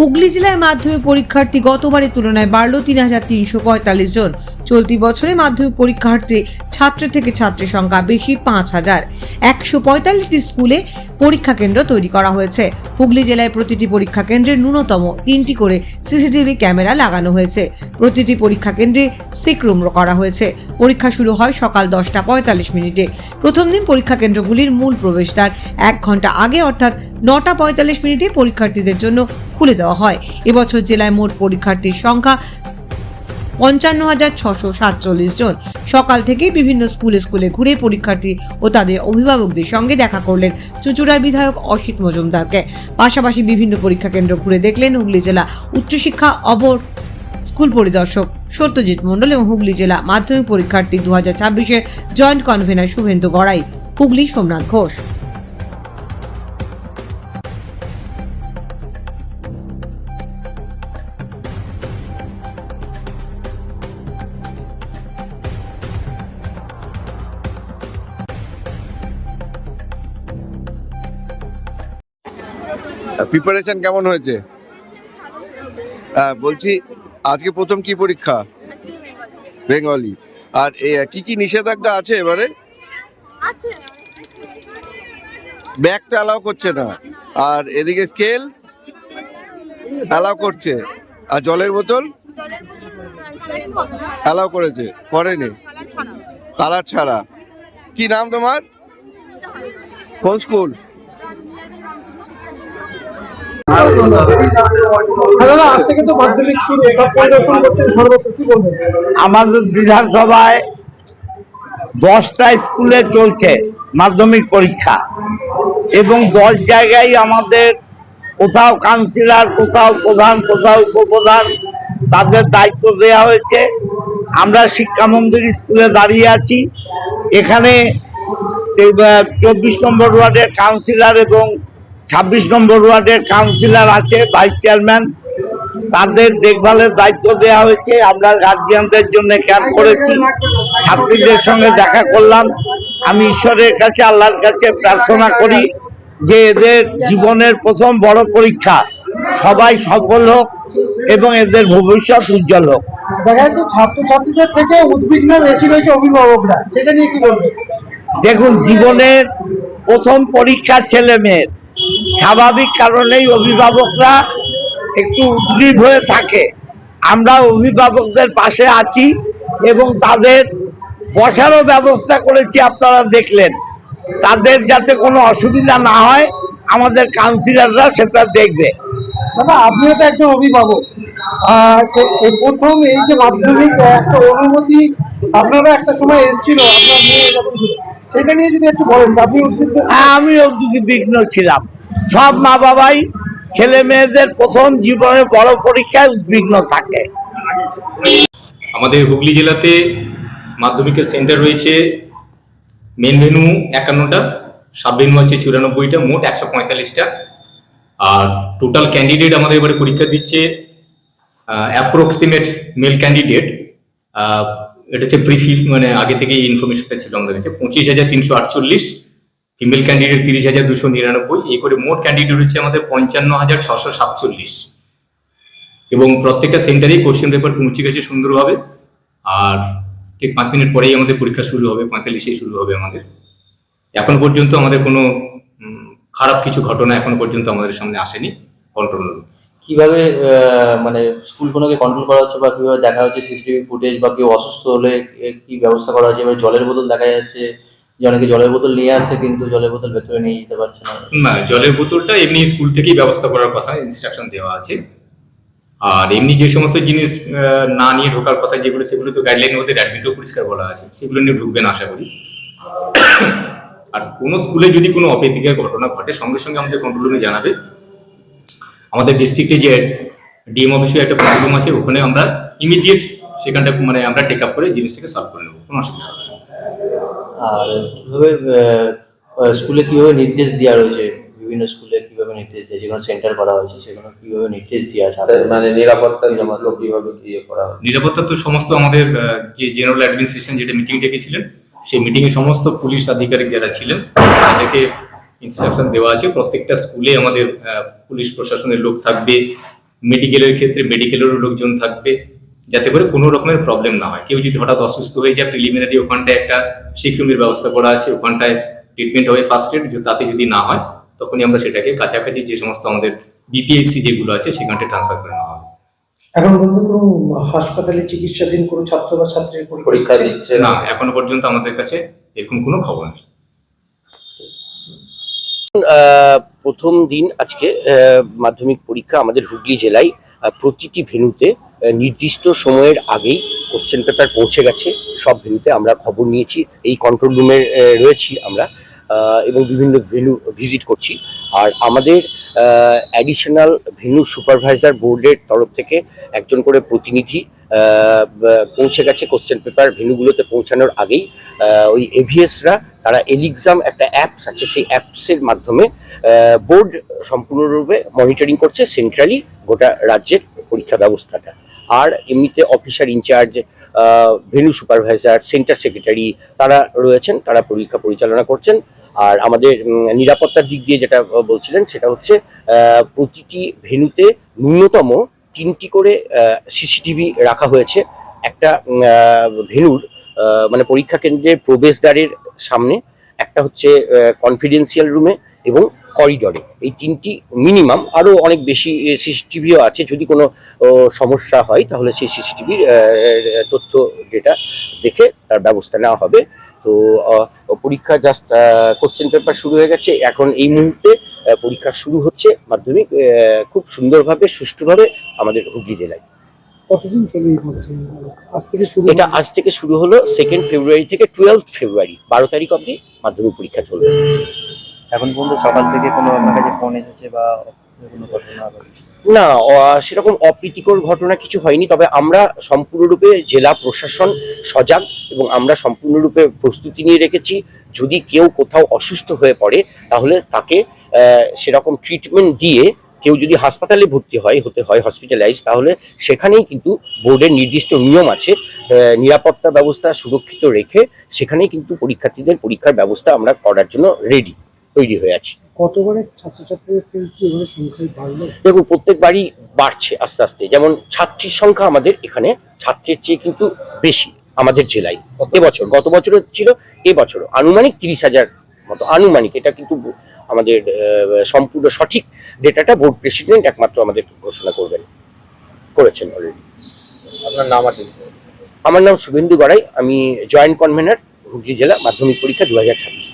হুগলি জেলায় মাধ্যমিক পরীক্ষার্থী গতবারের তুলনায় বাড়ল ৩,৩৪৫ জন। চলতি বছরে মাধ্যমিক পরীক্ষার্থী ছাত্র থেকে ছাত্রীর সংখ্যা বেশি ৫,০০০। ১৪৫টি স্কুলে পরীক্ষা কেন্দ্র তৈরি করা হয়েছে। হুগলি জেলায় প্রতিটি পরীক্ষা কেন্দ্রে ন্যূনতম ৩টি করে সিসিটিভি ক্যামেরা লাগানো হয়েছে। প্রতিটি পরীক্ষা কেন্দ্রে সিক রুম করা হয়েছে। পরীক্ষা শুরু হয় সকাল 10:৪৫। প্রথম দিন পরীক্ষা কেন্দ্রগুলির মূল প্রবেশদ্বার ১ ঘন্টা আগে অর্থাৎ 9:৪৫ পরীক্ষার্থীদের জন্য খুলে দেওয়া হয়। এবছর জেলায় মোট পরীক্ষার্থীর সংখ্যা ৫৫,৬৪৭ জন। সকাল থেকেই বিভিন্ন স্কুলে ঘুরে পরীক্ষার্থী ও তাদের অভিভাবকদের সঙ্গে দেখা করলেন চুঁচুড়ার বিধায়ক অসিত মজুমদারকে। পাশাপাশি বিভিন্ন পরীক্ষা কেন্দ্র ঘুরে দেখলেন হুগলি জেলা উচ্চশিক্ষা অবর স্কুল পরিদর্শক সত্যজিৎ মণ্ডল এবং হুগলি জেলা মাধ্যমিক পরীক্ষার্থী 2026-এর joint convener Suvendu Garai, Hooghly Somnath Ghosh. Preparation কেমন হয়েছে? বলছি আজকে প্রথম কি পরীক্ষা? বেঙ্গলি। আর কি কি নিষেধাজ্ঞা আছে এবারে? ব্যাগ তো অ্যালাউ করছে না, আর এদিকে স্কেল অ্যালাউ করছে, আর জলের বোতল অ্যালাউ করেছে, করেনি কালার ছাড়া। কি নাম তোমার? কোন স্কুল? আমাদের বিধানসভায় 10টা স্কুলে চলছে মাধ্যমিক পরীক্ষা এবং 10 জায়গায় আমাদের কোথাও কাউন্সিলর, কোথাও প্রধান, কোথাও উপপ্রধান, তাদের দায়িত্ব দেওয়া হয়েছে। আমরা শিক্ষামন্দির স্কুলে দাঁড়িয়ে আছি। এখানে 24 নম্বর ওয়ার্ডের কাউন্সিলর এবং 26 নম্বর ওয়ার্ডের কাউন্সিলর আছে, ভাইস চেয়ারম্যান, তাদের দেখভালের দায়িত্ব দেওয়া হয়েছে। আমরা গার্জিয়ানদের জন্য ক্যাম্প করেছি, ছাত্রীদের সঙ্গে দেখা করলাম। আমি ঈশ্বরের কাছে, আল্লাহর কাছে প্রার্থনা করি যে এদের জীবনের প্রথম বড় পরীক্ষা সবাই সফল হোক এবং এদের ভবিষ্যৎ উজ্জ্বল হোক। দেখা যাচ্ছে ছাত্রছাত্রীদের থেকে উদ্বিগ্ন বেশি রয়েছে অভিভাবকরা, সেটা নিয়ে কি বলবেন? দেখুন, জীবনের প্রথম পরীক্ষা ছেলে মেয়ের, স্বাভাবিক কারণেই অভিভাবকরা একটু উদ্গ্রীব হয়ে থাকে। আমরা অভিভাবকদের পাশে আছি এবং তাদের বসারও ব্যবস্থা করেছি, আপনারা দেখলেন। তাদের যাতে কোনো অসুবিধা না হয় আমাদের কাউন্সিলররা সেটা দেখবে। দাদা, আপনিও তো একজন অভিভাবক, প্রথম এই যে মাধ্যমিক একটা অনুমতি আপনারা একটা সময় এসেছিল আপনার মেয়ে, সেটা নিয়ে যদি একটু বলেন। আপনি আমি উদ্বিগ্ন ছিলাম, সব মা বাবাই ছেলে মেয়েদের প্রথম জীবনের বড় পরীক্ষায় উদ্বিগ্ন থাকে। আমাদের হুগলি জেলাতে মাধ্যমিকের সেন্টার রয়েছে মেন ভেনু 51টা, সাব ভেনু আছে 94টা, মোট 145টা। আর টোটাল ক্যান্ডিডেট আমাদের এবারে পরীক্ষা দিচ্ছে অ্যাপ্রক্সিমেট মেল ক্যান্ডিডেট, এটা হচ্ছে প্রিফিল, মানে আগে থেকে এই ইনফরমেশনটা ছিল আমাদের কাছে, 25,348, ফিমেল ক্যান্ডিডেট 30,299, এই করে মোট ক্যান্ডিডেট হচ্ছে আমাদের 55,647। এবং প্রত্যেকটা সেন্টারেই কোশ্চেন পেপার পৌঁছে গেছে সুন্দরভাবে। আর ঠিক 5 মিনিট পরেই আমাদের পরীক্ষা শুরু হবে, 45-এ শুরু হবে আমাদের। এখনো পর্যন্ত আমাদের কোনো খারাপ কিছু ঘটনা এখনো পর্যন্ত আমাদের সামনে আসেনি কন্ট্রোল। কিভাবে মানে স্কুলগুলোকে কন্ট্রোল করা হচ্ছে বা কিভাবে দেখা হচ্ছে সিসিটিভি ফুটেজ, বা কেউ অসুস্থ হলে কি ব্যবস্থা করা হচ্ছে? এবার জলের বোতল দেখা যাচ্ছে যে অনেকে জলের বোতল নিয়ে আসছে কিন্তু জলের বোতল ভেতরে নিয়ে যেতে পারছে না। না, জলের বোতলটা এমনি স্কুল থেকেই ব্যবস্থা করার কথা, ইনস্ট্রাকশন দেওয়া আছে। আর এমনি যে সমস্ত জিনিস না নিয়ে ঢোকার কথা যেগুলো, সেগুলো তো গাইডলাইনের মধ্যে অ্যাডমিটও পরিষ্কার বলা আছে, সেগুলো নিয়ে ঢুকবেন আশা করি। আর কোনো স্কুলে যদি কোনো অপ্রীতিকর ঘটনা ঘটে সঙ্গে সঙ্গে আমাদের কন্ট্রোল রুমে জানাবে। আমাদের ডিস্ট্রিক্টে যে ডিএম অফিসে একটা কন্ট্রোল রুম আছে, ওখানে আমরা ইমিডিয়েট সেখানটা মানে আমরা টেক আপ করে জিনিসটাকে সলভ করে নেবো, কোনো অসুবিধা হবে না। আর কিভাবে স্কুলে কিভাবে নির্দেশ দেওয়া রয়েছে, বিভিন্ন স্কুলে কিভাবে নির্দেশ দেয়, যেগুলো সেন্টার করা হয়েছে সেগুলো কিভাবে নির্দেশ দেওয়া আছে, মানে নিরাপত্তা কিভাবে করা হয়? নিরাপত্তা তো সমস্ত আমাদের যে জেনারেল অ্যাডমিনিস্ট্রেশন যেটা মিটিং ডেকেছিলেন, সেই মিটিংয়ে সমস্ত পুলিশ আধিকারিক যারা ছিলেন তাদেরকে ইনস্ট্রাকশন দেওয়া আছে। প্রত্যেকটা স্কুলে আমাদের পুলিশ প্রশাসনের লোক থাকবে, মেডিকেলের ক্ষেত্রে মেডিকেলেরও লোকজন থাকবে, যাতে করে কোনো রকমের প্রবলেম না হয়। কেউ যদি হঠাৎ অসুস্থ হয়ে যায়, প্রিলিমিনারি ওখানটায় একটা সিকিউরিটির ব্যবস্থা করা আছে, ওখানটায় ট্রিটমেন্ট হবে ফার্স্ট এড, তাতে যদি না হয় তখনই আমরা সেটাকে কাছাকাছি যে সমস্ত আমাদের বিপিএসসি যেগুলো আছে সেখানটায় ট্রান্সফার করে নেওয়া হবে। এখন পর্যন্ত কোনো হাসপাতালে চিকিৎসাধীন কোনো ছাত্র বা ছাত্রীর পরীক্ষা দিচ্ছে না, এখনো পর্যন্ত আমাদের কাছে এরকম কোনো খবর নেই। প্রথম দিন আজকে মাধ্যমিক পরীক্ষা আমাদের হুগলি জেলায় প্রতিটি ভেন্যুতে নির্দিষ্ট সময়ের আগেই কোশ্চেন পেপার পৌঁছে গেছে। সব ভেন্যুতে আমরা খবর নিয়েছি, এই কন্ট্রোল রুমে রয়েছি আমরা এবং বিভিন্ন ভেন্যু ভিজিট করছি। আর আমাদের অ্যাডিশনাল ভেন্যু সুপারভাইজার বোর্ডের তরফ থেকে একজন করে প্রতিনিধি পৌঁছে গেছে কোশ্চেন পেপার ভেন্যুগুলোতে পৌঁছানোর আগেই। ওই এভিএসরা তারা এলিক্সাম একটা অ্যাপস আছে, সেই অ্যাপসের মাধ্যমে বোর্ড সম্পূর্ণরূপে মনিটরিং করছে সেন্ট্রালি গোটা রাজ্যের পরীক্ষা ব্যবস্থাটা। আর এমনিতে officer in charge, venue supervisor, centre secretary তারা রয়েছেন, তারা পরীক্ষা পরিচালনা করছেন। আর আমাদের নিরাপত্তার দিক দিয়ে যেটা বলছিলেন সেটা হচ্ছে প্রতিটি ভেন্যুতে ন্যূনতম 3টি করে সিসিটিভি রাখা হয়েছে। একটা ভেন্যুর মানে পরীক্ষা কেন্দ্রের প্রবেশদ্বারের সামনে, একটা হচ্ছে কনফিডেন্সিয়াল রুমে এবং করিডরে। এই 3টি মিনিমাম, আরও অনেক বেশি সিসিটিভিও আছে। যদি কোনো সমস্যা হয় তাহলে সেই সিসিটিভির তথ্য ডেটা দেখে তার ব্যবস্থা নেওয়া হবে। তো পরীক্ষা জাস্ট কোশ্চেন পেপার শুরু হয়ে গেছে, এখন এই মুহূর্তে পরীক্ষা শুরু হচ্ছে মাধ্যমিক খুব সুন্দরভাবে সুষ্ঠুভাবে আমাদের হুগলি জেলায়। কতদিন চলে এই মাধ্যমিক? আজ থেকে শুরু? এটা আজ থেকে শুরু হলো, 2 ফেব্রুয়ারি থেকে 12 ফেব্রুয়ারি 12 তারিখ অবধি মাধ্যমিক পরীক্ষা চলবে। এখন পর্যন্ত সকাল থেকে কোনো আপনার কাছে ফোন এসেছে বা কোনো ঘটনা? না, সেরকম অপ্রীতিকর ঘটনা কিছু হয়নি, তবে আমরা সম্পূর্ণরূপে জেলা প্রশাসন সজাগ এবং আমরা সম্পূর্ণরূপে প্রস্তুতি নিয়ে রেখেছি। যদি কেউ কোথাও অসুস্থ হয়ে পড়ে তাহলে তাকে সেরকম ট্রিটমেন্ট দিয়ে, কেউ যদি হাসপাতালে ভর্তি হতে হয় হসপিটালাইজ, তাহলে সেখানেই কিন্তু বোর্ডের নির্দিষ্ট নিয়ম আছে, নিরাপত্তা ব্যবস্থা সুরক্ষিত রেখে সেখানেই কিন্তু পরীক্ষার্থীদের পরীক্ষার ব্যবস্থা আমরা করার জন্য তৈরি হয়ে আছি। কতবারে ছাত্রছাত্রীদের এভাবে সংখ্যায় বাড়লো? দেখুন, প্রত্যেকবারই বাড়ছে আস্তে আস্তে। যেমন ছাত্রীর সংখ্যা আমাদের এখানে ছাত্রের চেয়ে কিন্তু বেশি আমাদের জেলায় এবছর। গত বছরও ছিল, এবছরও আনুমানিক 30,000 মতো আনুমানিক। এটা কিন্তু আমাদের সম্পূর্ণ সঠিক ডেটাটা বোর্ড প্রেসিডেন্ট একমাত্র আমাদের ঘোষণা করেছেন অলরেডি। আপনার নাম আছে? আমার নাম শুভেন্দু গড়াই, আমি জয়েন্ট কনভেনার হুগলি জেলা মাধ্যমিক পরীক্ষা 2026।